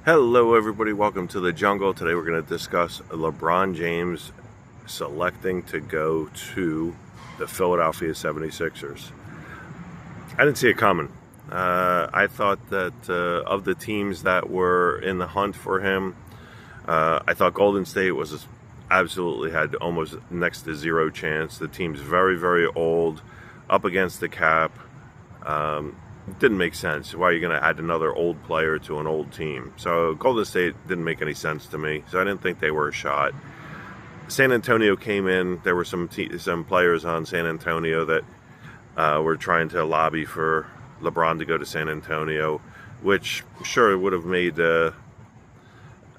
Hello everybody, welcome to the jungle. Today we're going to discuss LeBron James selecting to go to the Philadelphia 76ers. I didn't see it coming. I thought that of the teams that were in the hunt for him, I thought Golden State was absolutely had almost next to zero chance. The team's very, very old, up against the cap. Didn't make sense. Why are you going to add another old player to an old team? So Golden State didn't make any sense to me. So I didn't think they were a shot. San Antonio came in. There were some players on San Antonio that were trying to lobby for LeBron to go to San Antonio, which sure would have made would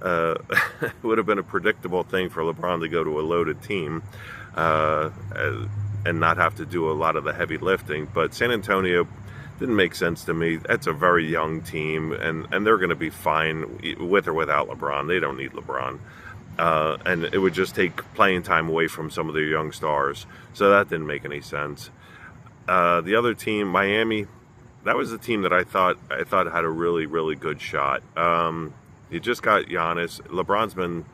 have been a predictable thing for LeBron to go to a loaded team and not have to do a lot of the heavy lifting. But San Antonio didn't make sense to me. That's a very young team, and they're going to be fine with or without LeBron. They don't need LeBron. And it would just take playing time away from some of their young stars. So that didn't make any sense. The other team, Miami, that was the team that I thought had a really, really good shot. You just got Giannis. LeBron's been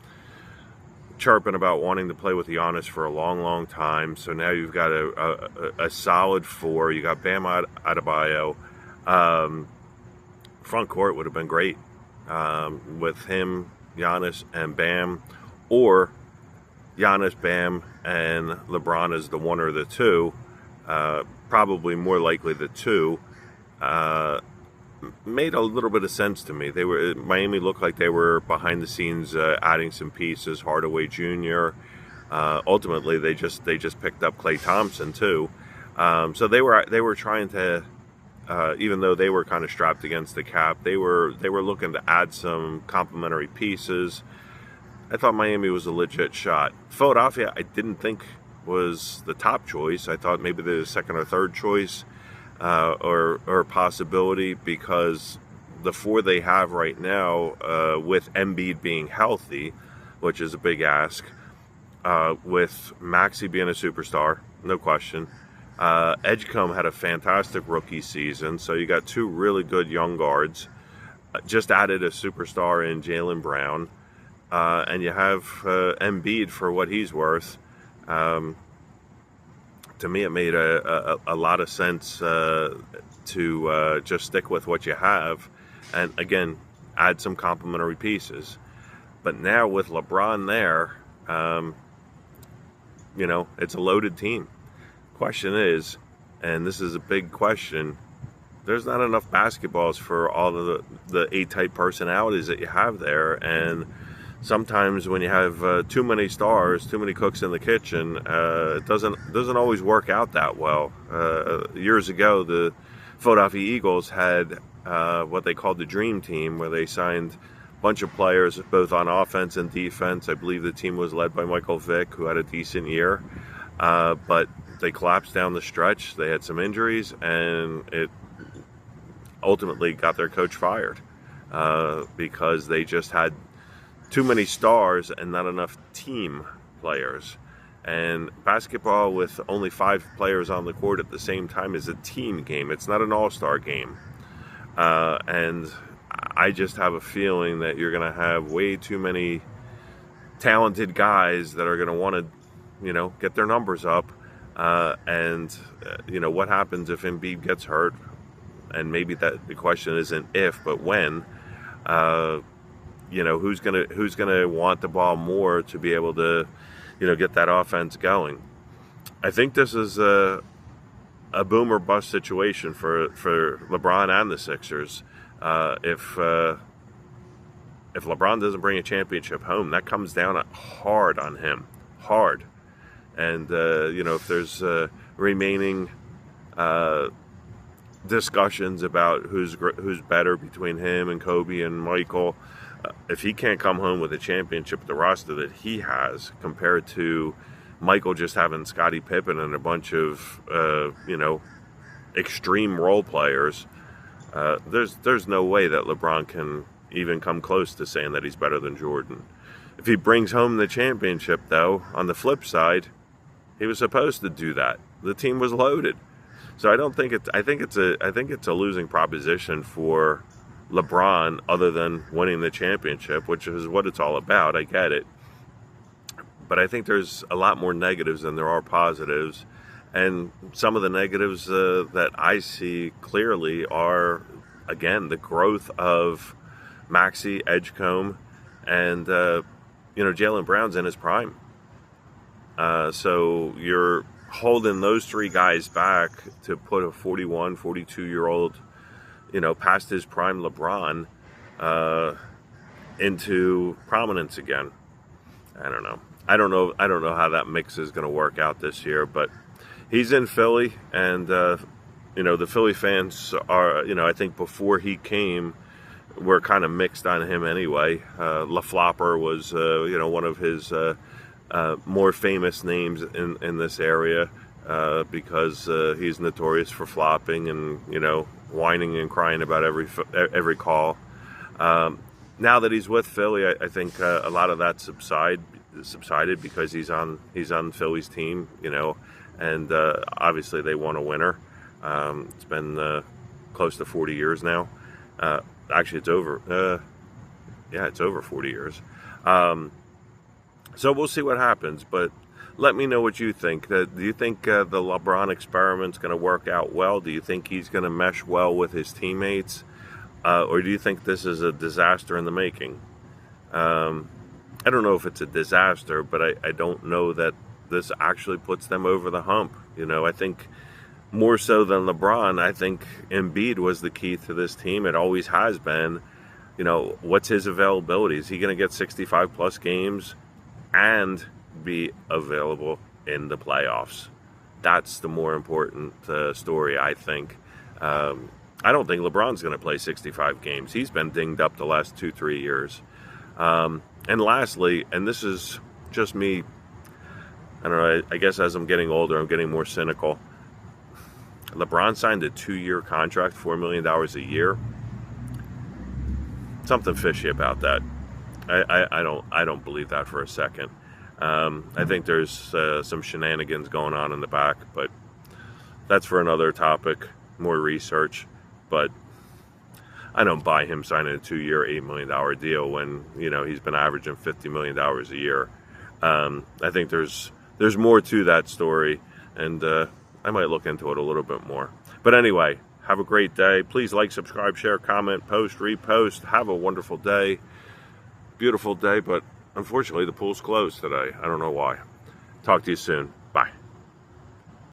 chirping about wanting to play with Giannis for a long, long time. So now you've got a solid four. You got Bam Adebayo. Front court would have been great with him, Giannis, and Bam, or Giannis, Bam, and LeBron as the one or the two. Probably more likely the two. Made a little bit of sense to me. Miami looked like they were behind the scenes adding some pieces. Hardaway Jr. Ultimately, they just picked up Klay Thompson too. So they were trying to, even though they were kind of strapped against the cap, they were looking to add some complementary pieces. I thought Miami was a legit shot. Philadelphia, I didn't think was the top choice. I thought maybe the second or third choice. Or possibility, because the four they have right now, with Embiid being healthy, which is a big ask, with Maxey being a superstar, no question. Edgecombe had a fantastic rookie season, so you got two really good young guards. Just added a superstar in Jaylen Brown, and you have Embiid for what he's worth. To me, it made a lot of sense to just stick with what you have and, again, add some complementary pieces. But now with LeBron there, it's a loaded team. Question is, and this is a big question, there's not enough basketballs for all of the A-type personalities that you have there. And sometimes when you have too many stars, too many cooks in the kitchen, it doesn't always work out that well. Years ago, the Philadelphia Eagles had what they called the Dream Team, where they signed a bunch of players both on offense and defense. I believe the team was led by Michael Vick, who had a decent year, but they collapsed down the stretch. They had some injuries, and it ultimately got their coach fired because they just had too many stars and not enough team players. And basketball with only 5 players on the court at the same time is a team game. It's not an all-star game. And I just have a feeling that you're going to have way too many talented guys that are going to want to, get their numbers up. What happens if Embiid gets hurt? And maybe that the question isn't if, but when. Who's gonna want the ball more to be able to, get that offense going. I think this is a boom or bust situation for LeBron and the Sixers. If LeBron doesn't bring a championship home, that comes down hard on him, hard. And if there's remaining discussions about who's better between him and Kobe and Michael. If he can't come home with a championship, the roster that he has compared to Michael just having Scottie Pippen and a bunch of, extreme role players, there's no way that LeBron can even come close to saying that he's better than Jordan. If he brings home the championship, though, on the flip side, he was supposed to do that. The team was loaded. So I think it's a losing proposition for LeBron other than winning the championship, which is what it's all about. I get it. But I think there's a lot more negatives than there are positives. And some of the negatives that I see clearly are, again, the growth of Maxey, Edgecombe, and, Jaylen Brown's in his prime. So you're holding those three guys back to put a 41, 42-year-old, past his prime LeBron into prominence again. I don't know. I don't know how that mix is going to work out this year, but he's in Philly, and the Philly fans are, I think before he came, were kind of mixed on him anyway. LaFlopper was, one of his more famous names in this area because he's notorious for flopping and whining and crying about every call. Now that he's with Philly, I think a lot of that subsided because he's on Philly's team, and obviously they want a winner. It's been close to 40 years now. Actually, it's over. It's over 40 years. So we'll see what happens. But let me know what you think. Do you think the LeBron experiment's going to work out well? Do you think he's going to mesh well with his teammates? Or do you think this is a disaster in the making? I don't know if it's a disaster, but I don't know that this actually puts them over the hump. I think more so than LeBron, I think Embiid was the key to this team. It always has been. What's his availability? Is he going to get 65-plus games and be available in the playoffs? That's the more important story, I think. I don't think LeBron's going to play 65 games. He's been dinged up the last 2-3 years. And lastly, and this is just me, I don't know, I guess as I'm getting older, I'm getting more cynical. LeBron signed a 2-year contract, $4 million a year. Something fishy about that. I don't believe that for a second. I think there's some shenanigans going on in the back, but that's for another topic, more research. But I don't buy him signing a 2-year, $8 million deal when he's been averaging $50 million a year. I think there's more to that story, and I might look into it a little bit more. But anyway, have a great day. Please like, subscribe, share, comment, post, repost. Have a wonderful day. Beautiful day, but unfortunately the pool's closed today. I don't know why. Talk to you soon.